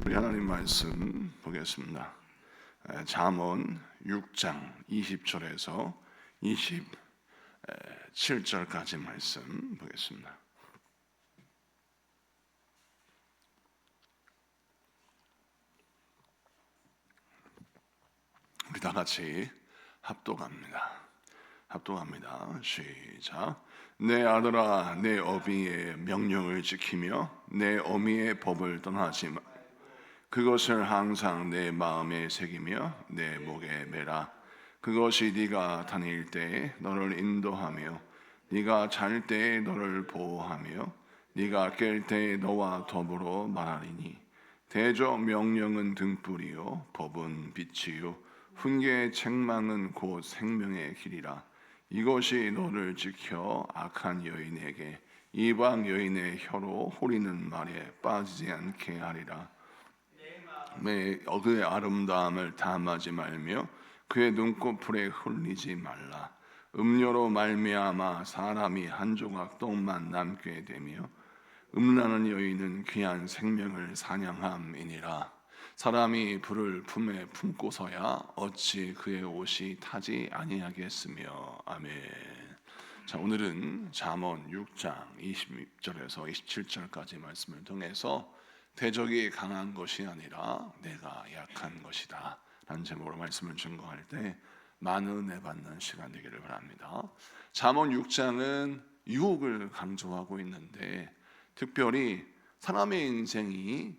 우리 하나님 말씀 보겠습니다. 잠언 6장 20절에서 27절까지 말씀 보겠습니다. 우리 다 같이 합독합니다. 시작. 내 아들아, 내 어미의 명령을 지키며 내 어미의 법을 떠나지 마. 그것을 항상 내 마음에 새기며 내 목에 매라. 그것이 네가 다닐 때에 너를 인도하며 네가 잘 때에 너를 보호하며 네가 깰 때에 너와 더불어 말하리니. 대저 명령은 등불이요 법은 빛이요 훈계의 책망은 곧 생명의 길이라. 이것이 너를 지켜 악한 여인에게 이방 여인의 혀로 호리는 말에 빠지지 않게 하리라. 그의 아름다움을 탐하지 말며 그의 눈꺼풀에 흘리지 말라. 음료로 말미암아 사람이 한 조각 떡만 남게 되며 음란한 여인은 귀한 생명을 사냥함이니라. 사람이 불을 품에 품고서야 어찌 그의 옷이 타지 아니하겠으며. 아멘. 자, 오늘은 잠언 6장 20절에서 27절까지 말씀을 통해서 대적이 강한 것이 아니라 내가 약한 것이다 라는 제목으로 말씀을 증거할 때 많은 은혜 받는 시간 되기를 바랍니다. 잠언 6장은 유혹을 강조하고 있는데, 특별히 사람의 인생이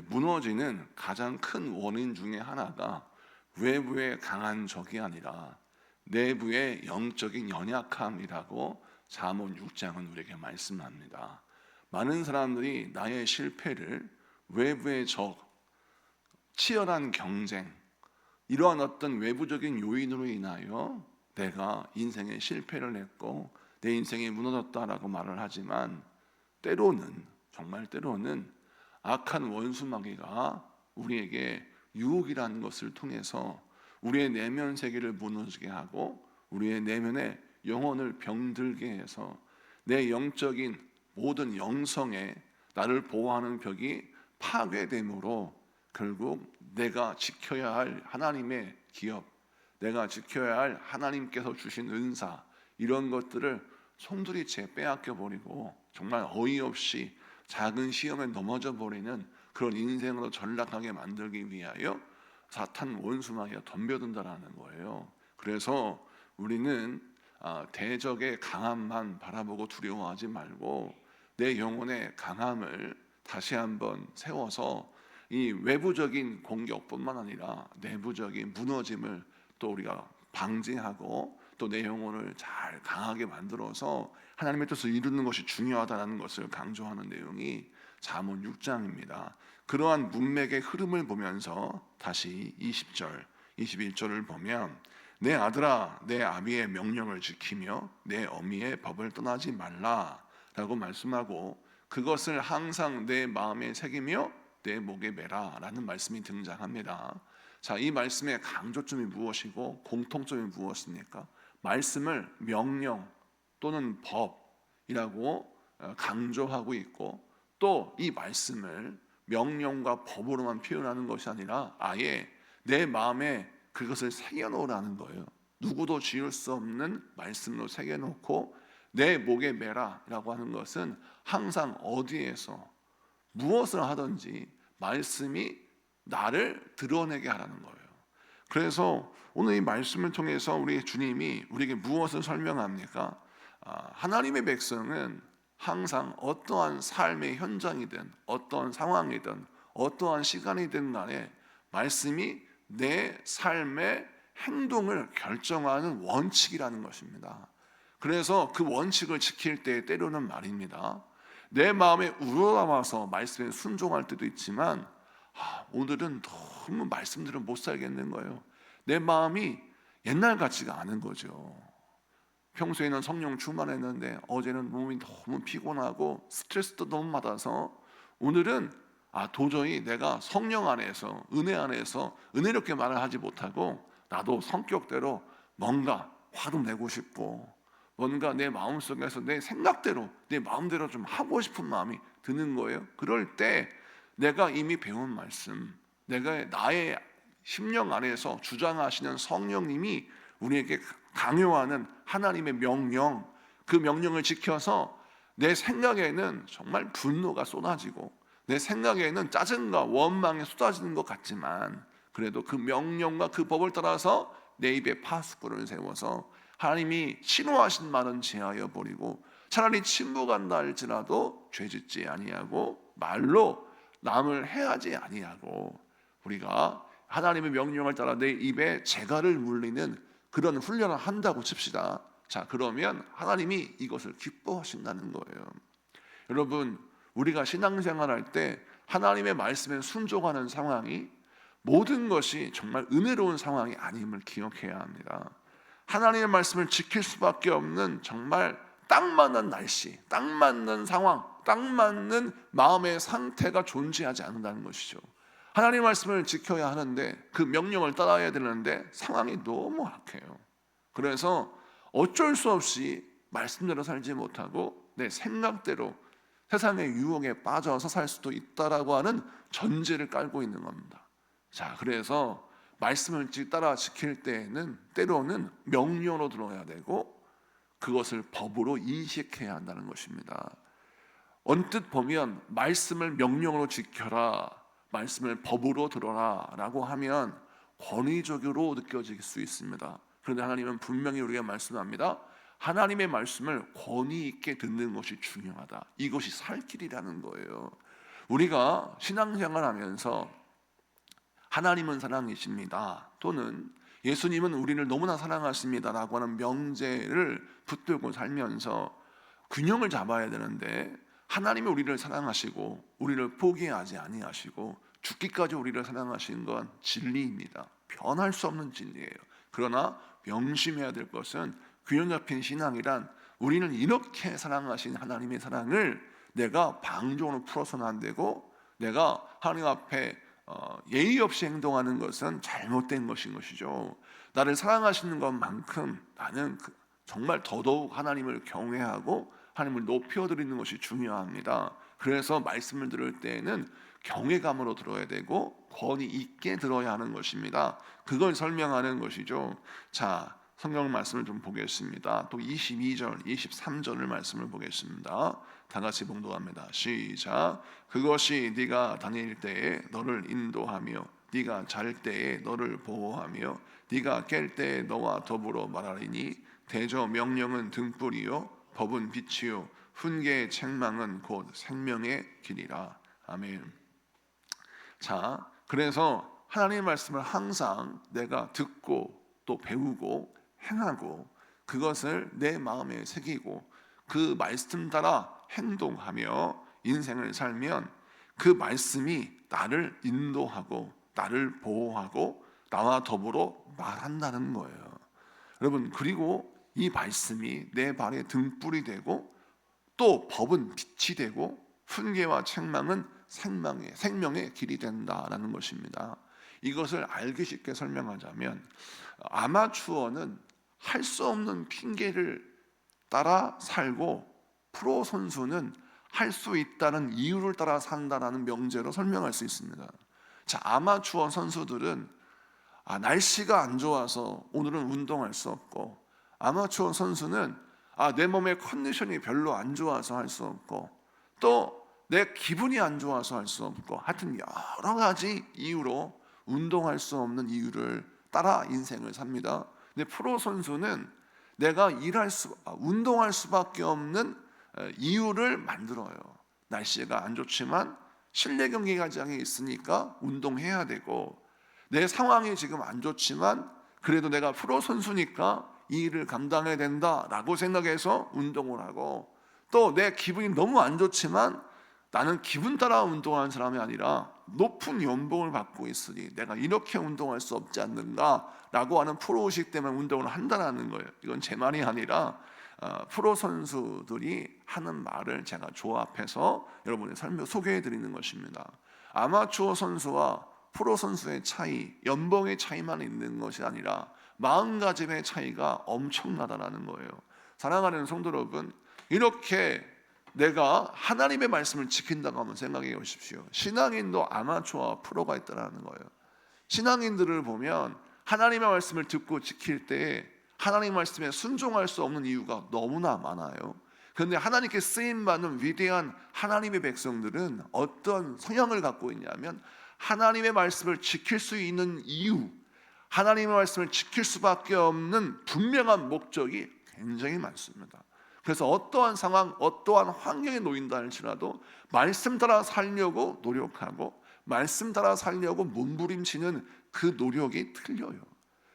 무너지는 가장 큰 원인 중에 하나가 외부의 강한 적이 아니라 내부의 영적인 연약함이라고 잠언 6장은 우리에게 말씀합니다. 많은 사람들이 나의 실패를 외부의 적, 치열한 경쟁, 이러한 어떤 외부적인 요인으로 인하여 내가 인생에 실패를 했고 내 인생이 무너졌다라고 말을 하지만, 때로는, 정말 때로는 악한 원수 마귀가 우리에게 유혹이라는 것을 통해서 우리의 내면 세계를 무너지게 하고 우리의 내면의 영혼을 병들게 해서 내 영적인 모든 영성에 나를 보호하는 벽이 파괴됨으로 결국 내가 지켜야 할 하나님의 기업, 내가 지켜야 할 하나님께서 주신 은사, 이런 것들을 송두리째 빼앗겨 버리고 정말 어이없이 작은 시험에 넘어져 버리는 그런 인생으로 전락하게 만들기 위하여 사탄 원수마귀가 덤벼든다라는 거예요. 그래서 우리는 대적의 강함만 바라보고 두려워하지 말고 내 영혼의 강함을 다시 한번 세워서 이 외부적인 공격뿐만 아니라 내부적인 무너짐을 또 우리가 방지하고 또 내 영혼을 잘 강하게 만들어서 하나님의 뜻을 이루는 것이 중요하다는 것을 강조하는 내용이 잠언 6장입니다. 그러한 문맥의 흐름을 보면서 다시 20절, 21절을 보면 내 아들아, 내 아비의 명령을 지키며 내 어미의 법을 떠나지 말라 라고 말씀하고, 그것을 항상 내 마음에 새기며 내 목에 매라 라는 말씀이 등장합니다. 자, 이 말씀의 강조점이 무엇이고 공통점이 무엇입니까? 말씀을 명령 또는 법이라고 강조하고 있고, 또 이 말씀을 명령과 법으로만 표현하는 것이 아니라 아예 내 마음에 그것을 새겨놓으라는 거예요. 누구도 지울 수 없는 말씀으로 새겨놓고 내 목에 매라 라고 하는 것은 항상 어디에서 무엇을 하든지 말씀이 나를 드러내게 하라는 거예요. 그래서 오늘 이 말씀을 통해서 우리 주님이 우리에게 무엇을 설명합니까? 하나님의 백성은 항상 어떠한 삶의 현장이든 어떠한 상황이든 어떠한 시간이든 간에 말씀이 내 삶의 행동을 결정하는 원칙이라는 것입니다. 그래서 그 원칙을 지킬 때 때로는 말입니다, 내 마음에 우러나와서 말씀에 순종할 때도 있지만 오늘은 너무 말씀대로 못 살겠는 거예요. 내 마음이 옛날 같지가 않은 거죠. 평소에는 성령 충만했는데 어제는 몸이 너무 피곤하고 스트레스도 너무 받아서 오늘은 도저히 내가 성령 안에서 은혜 안에서 은혜롭게 말을 하지 못하고 나도 성격대로 뭔가 화도 내고 싶고 뭔가 내 마음속에서 내 생각대로 내 마음대로 좀 하고 싶은 마음이 드는 거예요. 그럴 때 내가 이미 배운 말씀, 내가 나의 심령 안에서 주장하시는 성령님이 우리에게 강요하는 하나님의 명령, 그 명령을 지켜서 내 생각에는 정말 분노가 쏟아지고 내 생각에는 짜증과 원망이 쏟아지는 것 같지만 그래도 그 명령과 그 법을 따라서 내 입에 파수꾼을 세워서 하나님이 신호하신 말은 제하여 버리고 차라리 침묵한다 할지라도 죄짓지 아니하고 말로 남을 해하지 아니하고 우리가 하나님의 명령을 따라 내 입에 재갈을 물리는 그런 훈련을 한다고 칩시다. 자, 그러면 하나님이 이것을 기뻐하신다는 거예요. 여러분, 우리가 신앙생활할 때 하나님의 말씀에 순종하는 상황이 모든 것이 정말 은혜로운 상황이 아님을 기억해야 합니다. 하나님의 말씀을 지킬 수밖에 없는 정말 딱 맞는 날씨, 딱 맞는 상황, 딱 맞는 마음의 상태가 존재하지 않는다는 것이죠. 하나님의 말씀을 지켜야 하는데 그 명령을 따라야 되는데 상황이 너무 악해요. 그래서 어쩔 수 없이 말씀대로 살지 못하고 내 생각대로 세상의 유혹에 빠져서 살 수도 있다라고 하는 전제를 깔고 있는 겁니다. 자, 그래서 말씀을 따라 지킬 때에는 때로는 명령으로 들어야 되고 그것을 법으로 인식해야 한다는 것입니다. 언뜻 보면 말씀을 명령으로 지켜라, 말씀을 법으로 들어라 라고 하면 권위적으로 느껴질 수 있습니다. 그런데 하나님은 분명히 우리에게 말씀합니다. 하나님의 말씀을 권위 있게 듣는 것이 중요하다. 이것이 살 길이라는 거예요. 우리가 신앙생활 하면서 하나님은 사랑이십니다 또는 예수님은 우리를 너무나 사랑하십니다 라고 하는 명제를 붙들고 살면서 균형을 잡아야 되는데 하나님이 우리를 사랑하시고 우리를 포기하지 아니하시고 죽기까지 우리를 사랑하신 건 진리입니다. 변할 수 없는 진리예요. 그러나 명심해야 될 것은 균형 잡힌 신앙이란 우리는 이렇게 사랑하신 하나님의 사랑을 내가 방종으로 풀어서는 안 되고 내가 하나님 앞에 예의 없이 행동하는 것은 잘못된 것인 것이죠. 나를 사랑하시는 것만큼 나는 정말 더더욱 하나님을 경외하고 하나님을 높여드리는 것이 중요합니다. 그래서 말씀을 들을 때에는 경외감으로 들어야 되고 권위 있게 들어야 하는 것입니다. 그걸 설명하는 것이죠. 자, 성경 말씀을 좀 보겠습니다. 또 22절, 23절을 말씀을 보겠습니다. 다 같이 봉독합니다. 시작. 그것이 네가 다닐 때에 너를 인도하며 네가 잘 때에 너를 보호하며 네가 깰 때에 너와 더불어 말하리니 대저 명령은 등불이요 법은 빛이요 훈계의 책망은 곧 생명의 길이라. 아멘. 자, 그래서 하나님의 말씀을 항상 내가 듣고 또 배우고 행하고 그것을 내 마음에 새기고 그 말씀 따라 행동하며 인생을 살면 그 말씀이 나를 인도하고 나를 보호하고 나와 더불어 말한다는 거예요. 여러분, 그리고 이 말씀이 내 발에 등불이 되고 또 법은 빛이 되고 훈계와 책망은 생명의 길이 된다라는 것입니다. 이것을 알기 쉽게 설명하자면 아마추어는 할 수 없는 핑계를 따라 살고 프로 선수는 할 수 있다는 이유를 따라 산다라는 명제로 설명할 수 있습니다. 자, 아마추어 선수들은 날씨가 안 좋아서 오늘은 운동할 수 없고 아마추어 선수는 내 몸의 컨디션이 별로 안 좋아서 할 수 없고 또 내 기분이 안 좋아서 할 수 없고 하여튼 여러 가지 이유로 운동할 수 없는 이유를 따라 인생을 삽니다. 근데 프로 선수는 내가 운동할 수밖에 없는 이유를 만들어요. 날씨가 안 좋지만 실내 경기장에 있으니까 운동해야 되고 내 상황이 지금 안 좋지만 그래도 내가 프로 선수니까 이 일을 감당해야 된다라고 생각해서 운동을 하고 또 내 기분이 너무 안 좋지만 나는 기분 따라 운동하는 사람이 아니라 높은 연봉을 받고 있으니 내가 이렇게 운동할 수 없지 않는가라고 하는 프로의식 때문에 운동을 한다는 거예요. 이건 제 말이 아니라 프로 선수들이 하는 말을 제가 조합해서 여러분의 설명 소개해 드리는 것입니다. 아마추어 선수와 프로 선수의 차이, 연봉의 차이만 있는 것이 아니라 마음가짐의 차이가 엄청나다라는 거예요. 사랑하는 성도 여러분, 이렇게 내가 하나님의 말씀을 지킨다고 한번 생각해 보십시오. 신앙인도 아마추어와 프로가 있다는 거예요. 신앙인들을 보면 하나님의 말씀을 듣고 지킬 때 하나님 말씀에 순종할 수 없는 이유가 너무나 많아요. 그런데 하나님께 쓰임받는 위대한 하나님의 백성들은 어떤 성향을 갖고 있냐면 하나님의 말씀을 지킬 수 있는 이유, 하나님의 말씀을 지킬 수밖에 없는 분명한 목적이 굉장히 많습니다. 그래서 어떠한 상황, 어떠한 환경에 놓인다 할지라도 말씀 따라 살려고 노력하고 말씀 따라 살려고 몸부림치는 그 노력이 틀려요.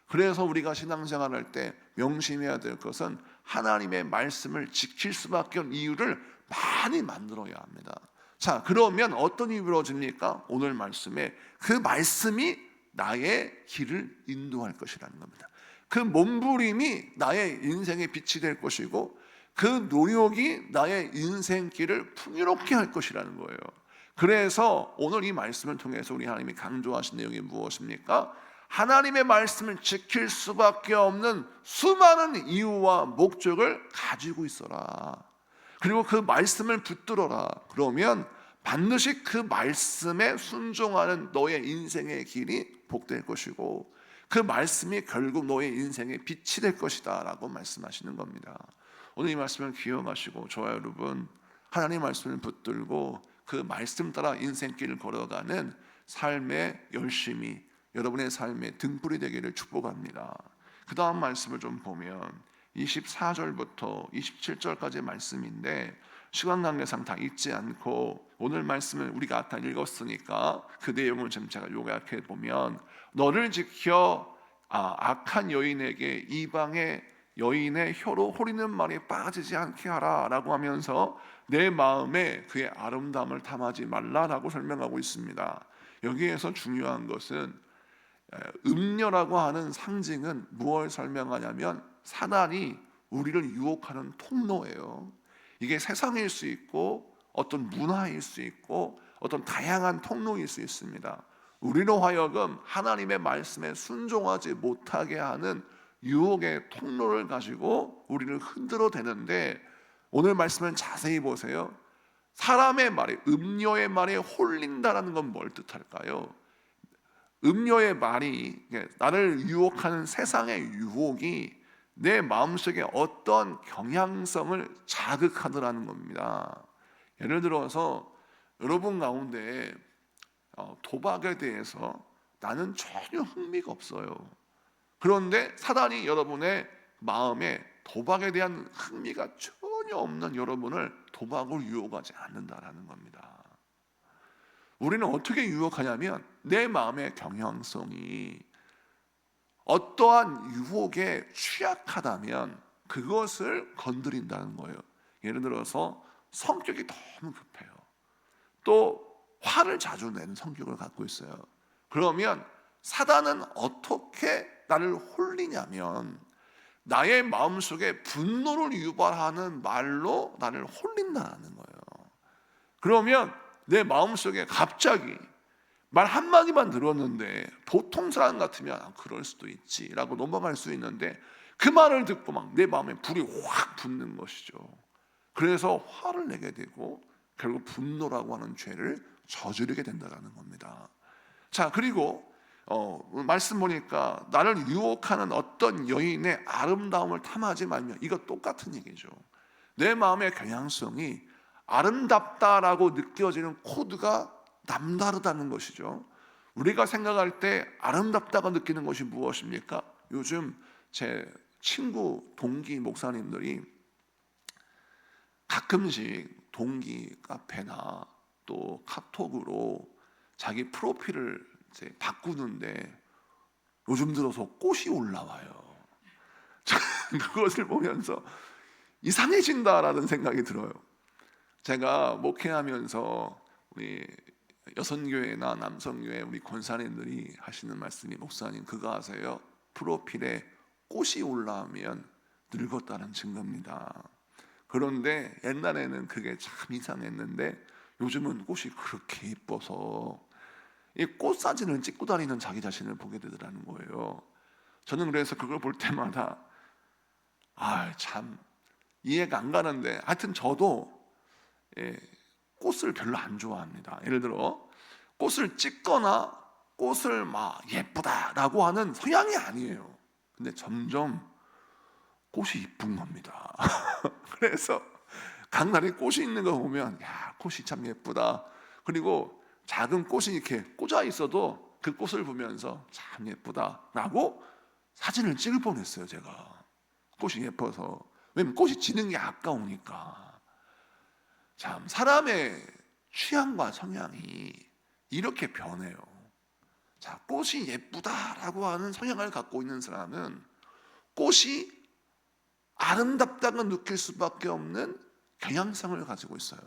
그래서 우리가 신앙생활할 때 명심해야 될 것은 하나님의 말씀을 지킬 수밖에 없는 이유를 많이 만들어야 합니다. 자, 그러면 어떤 일이 이루어집니까? 오늘 말씀에 그 말씀이 나의 길을 인도할 것이라는 겁니다. 그 몸부림이 나의 인생의 빛이 될 것이고 그 노력이 나의 인생길을 풍요롭게 할 것이라는 거예요. 그래서 오늘 이 말씀을 통해서 우리 하나님이 강조하신 내용이 무엇입니까? 하나님의 말씀을 지킬 수밖에 없는 수많은 이유와 목적을 가지고 있어라. 그리고 그 말씀을 붙들어라. 그러면 반드시 그 말씀에 순종하는 너의 인생의 길이 복될 것이고 그 말씀이 결국 너의 인생의 빛이 될 것이다 라고 말씀하시는 겁니다. 오늘 이 말씀을 기억하시고 저와 여러분 하나님 말씀을 붙들고 그 말씀 따라 인생길을 걸어가는 삶의 열심이 여러분의 삶의 등불이 되기를 축복합니다. 그 다음 말씀을 좀 보면 24절부터 27절까지의 말씀인데 시간 관계상 다 읽지 않고 오늘 말씀을 우리가 다 읽었으니까 그 내용을 좀 제가 요약해 보면 너를 지켜 악한 여인에게 이방의 여인의 혀로 호리는 말에 빠지지 않게 하라 라고 하면서 내 마음에 그의 아름다움을 탐하지 말라라고 설명하고 있습니다. 여기에서 중요한 것은 음녀라고 하는 상징은 무엇을 설명하냐면 사단이 우리를 유혹하는 통로예요. 이게 세상일 수 있고 어떤 문화일 수 있고 어떤 다양한 통로일 수 있습니다. 우리로 하여금 하나님의 말씀에 순종하지 못하게 하는 유혹의 통로를 가지고 우리를 흔들어 대는데 오늘 말씀은 자세히 보세요. 사람의 말이 음녀의 말에 홀린다라는 건 뭘 뜻할까요? 음녀의 말이 나를 유혹하는 세상의 유혹이 내 마음속에 어떤 경향성을 자극하더라는 겁니다. 예를 들어서 여러분 가운데 도박에 대해서 나는 전혀 흥미가 없어요. 그런데 사단이 여러분의 마음에 도박에 대한 흥미가 전혀 없는 여러분을 도박으로 유혹하지 않는다라는 겁니다. 우리는 어떻게 유혹하냐면 내 마음의 경향성이 어떠한 유혹에 취약하다면 그것을 건드린다는 거예요. 예를 들어서 성격이 너무 급해요. 또 화를 자주 내는 성격을 갖고 있어요. 그러면 사단은 어떻게 나를 홀리냐면 나의 마음속에 분노를 유발하는 말로 나를 홀린다는 거예요. 그러면 내 마음속에 갑자기 말 한마디만 들었는데 보통 사람 같으면 그럴 수도 있지 라고 넘어갈 수 있는데 그 말을 듣고 막 내 마음에 불이 확 붙는 것이죠. 그래서 화를 내게 되고 결국 분노라고 하는 죄를 저지르게 된다는 겁니다. 자, 그리고 말씀 보니까 나를 유혹하는 어떤 여인의 아름다움을 탐하지 말며, 이거 똑같은 얘기죠. 내 마음의 경향성이 아름답다라고 느껴지는 코드가 남다르다는 것이죠. 우리가 생각할 때 아름답다고 느끼는 것이 무엇입니까? 요즘 제 친구 동기 목사님들이 가끔씩 동기 카페나 또 카톡으로 자기 프로필을 이제 바꾸는데 요즘 들어서 꽃이 올라와요. 그것을 보면서 이상해진다라는 생각이 들어요. 제가 목회하면서 우리 여성교회나 남성교회 우리 권사님들이 하시는 말씀이, 목사님 그거 아세요? 프로필에 꽃이 올라오면 늙었다는 증거입니다. 그런데 옛날에는 그게 참 이상했는데 요즘은 꽃이 그렇게 예뻐서 이 꽃 사진을 찍고 다니는 자기 자신을 보게 되더라는 거예요. 저는 그래서 그걸 볼 때마다 참 이해가 안 가는데, 하여튼 저도 꽃을 별로 안 좋아합니다. 예를 들어 꽃을 찍거나 꽃을 막 예쁘다라고 하는 성향이 아니에요. 근데 점점 꽃이 이쁜 겁니다. 그래서 강날에 꽃이 있는 거 보면 야, 꽃이 참 예쁘다. 그리고 작은 꽃이 이렇게 꽂아 있어도 그 꽃을 보면서 참 예쁘다라고 사진을 찍을 뻔했어요. 제가 꽃이 예뻐서. 왜냐면 꽃이 지는 게 아까우니까. 참 사람의 취향과 성향이 이렇게 변해요. 자, 꽃이 예쁘다라고 하는 성향을 갖고 있는 사람은 꽃이 아름답다고 느낄 수밖에 없는 경향성을 가지고 있어요.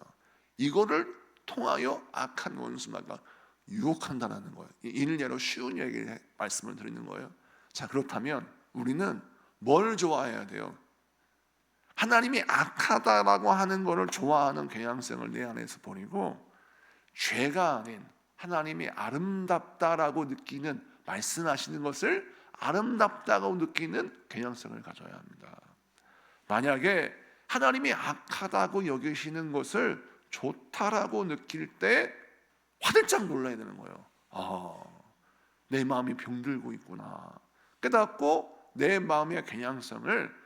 이거를 통하여 악한 원수마가 유혹한다는 거예요. 일례로 쉬운 얘기를 말씀을 드리는 거예요. 자, 그렇다면 우리는 뭘 좋아해야 돼요? 하나님이 악하다라고 하는 것을 좋아하는 경향성을 내 안에서 버리고, 죄가 아닌 하나님이 아름답다라고 느끼는, 말씀하시는 것을 아름답다고 느끼는 경향성을 가져야 합니다. 만약에 하나님이 악하다고 여기시는 것을 좋다라고 느낄 때 화들짝 놀라야 되는 거예요. 내 마음이 병들고 있구나 깨닫고, 내 마음의 경향성을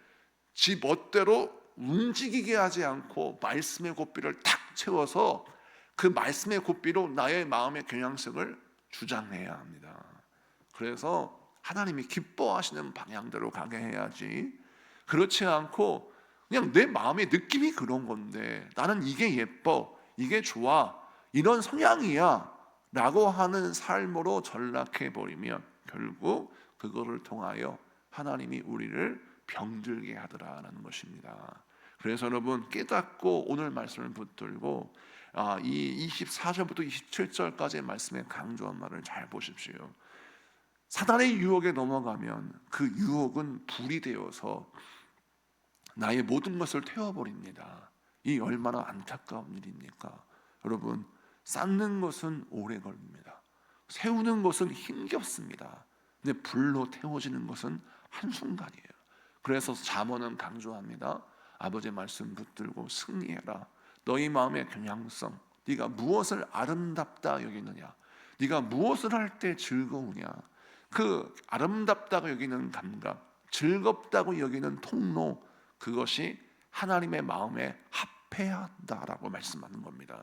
지 멋대로 움직이게 하지 않고 말씀의 고삐를 탁 채워서 그 말씀의 고삐로 나의 마음의 경향성을 주장해야 합니다. 그래서 하나님이 기뻐하시는 방향대로 가게 해야지, 그렇지 않고 그냥 내 마음의 느낌이 그런 건데 나는 이게 예뻐, 이게 좋아, 이런 성향이야 라고 하는 삶으로 전락해 버리면 결국 그거를 통하여 하나님이 우리를 병들게 하더라라는 것입니다. 그래서 여러분 깨닫고 오늘 말씀을 붙들고 이 24절부터 27절까지의 말씀에 강조한 말을 잘 보십시오. 사단의 유혹에 넘어가면 그 유혹은 불이 되어서 나의 모든 것을 태워버립니다. 이 얼마나 안타까운 일입니까? 여러분, 쌓는 것은 오래 걸립니다. 세우는 것은 힘겹습니다. 근데 불로 태워지는 것은 한순간이에요. 그래서 잠언은 강조합니다. 아버지의 말씀 붙들고 승리해라. 너희 마음의 경향성, 네가 무엇을 아름답다 여기느냐, 네가 무엇을 할 때 즐거우냐, 그 아름답다고 여기는 감각, 즐겁다고 여기는 통로, 그것이 하나님의 마음에 합해야 한다라고 말씀하는 겁니다.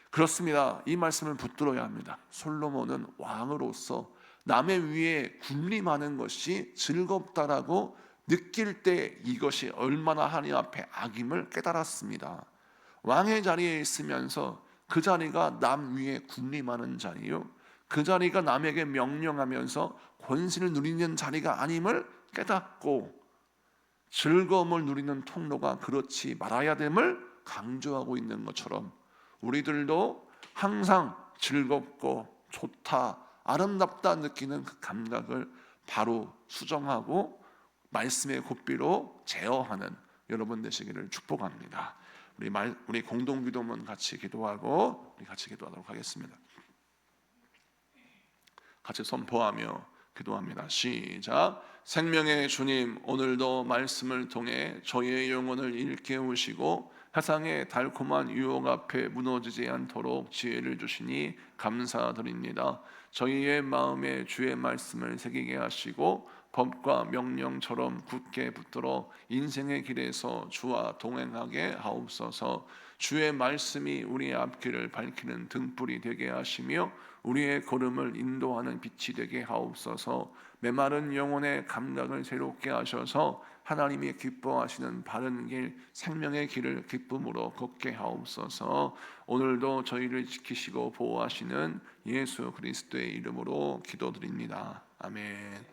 그렇습니다. 이 말씀을 붙들어야 합니다. 솔로몬은 왕으로서 남의 위에 군림하는 것이 즐겁다라고 느낄 때 이것이 얼마나 하나님 앞에 악임을 깨달았습니다. 왕의 자리에 있으면서 그 자리가 남 위에 군림하는 자리요, 그 자리가 남에게 명령하면서 권세를 누리는 자리가 아님을 깨닫고 즐거움을 누리는 통로가 그렇지 말아야 됨을 강조하고 있는 것처럼 우리들도 항상 즐겁고 좋다, 아름답다 느끼는 그 감각을 바로 수정하고 말씀의 고삐로 제어하는 여러분 되시기를 축복합니다. 우리 공동기도문 같이 기도하고 우리 같이 기도하도록 하겠습니다. 같이 선포하며 기도합니다. 시작. 생명의 주님, 오늘도 말씀을 통해 저희의 영혼을 일깨우시고 세상의 달콤한 유혹 앞에 무너지지 않도록 지혜를 주시니 감사드립니다. 저희의 마음에 주의 말씀을 새기게 하시고 법과 명령처럼 굳게 붙들어 인생의 길에서 주와 동행하게 하옵소서. 주의 말씀이 우리의 앞길을 밝히는 등불이 되게 하시며 우리의 걸음을 인도하는 빛이 되게 하옵소서. 메마른 영혼의 감각을 새롭게 하셔서 하나님이 기뻐하시는 바른 길, 생명의 길을 기쁨으로 걷게 하옵소서. 오늘도 저희를 지키시고 보호하시는 예수 그리스도의 이름으로 기도드립니다. 아멘.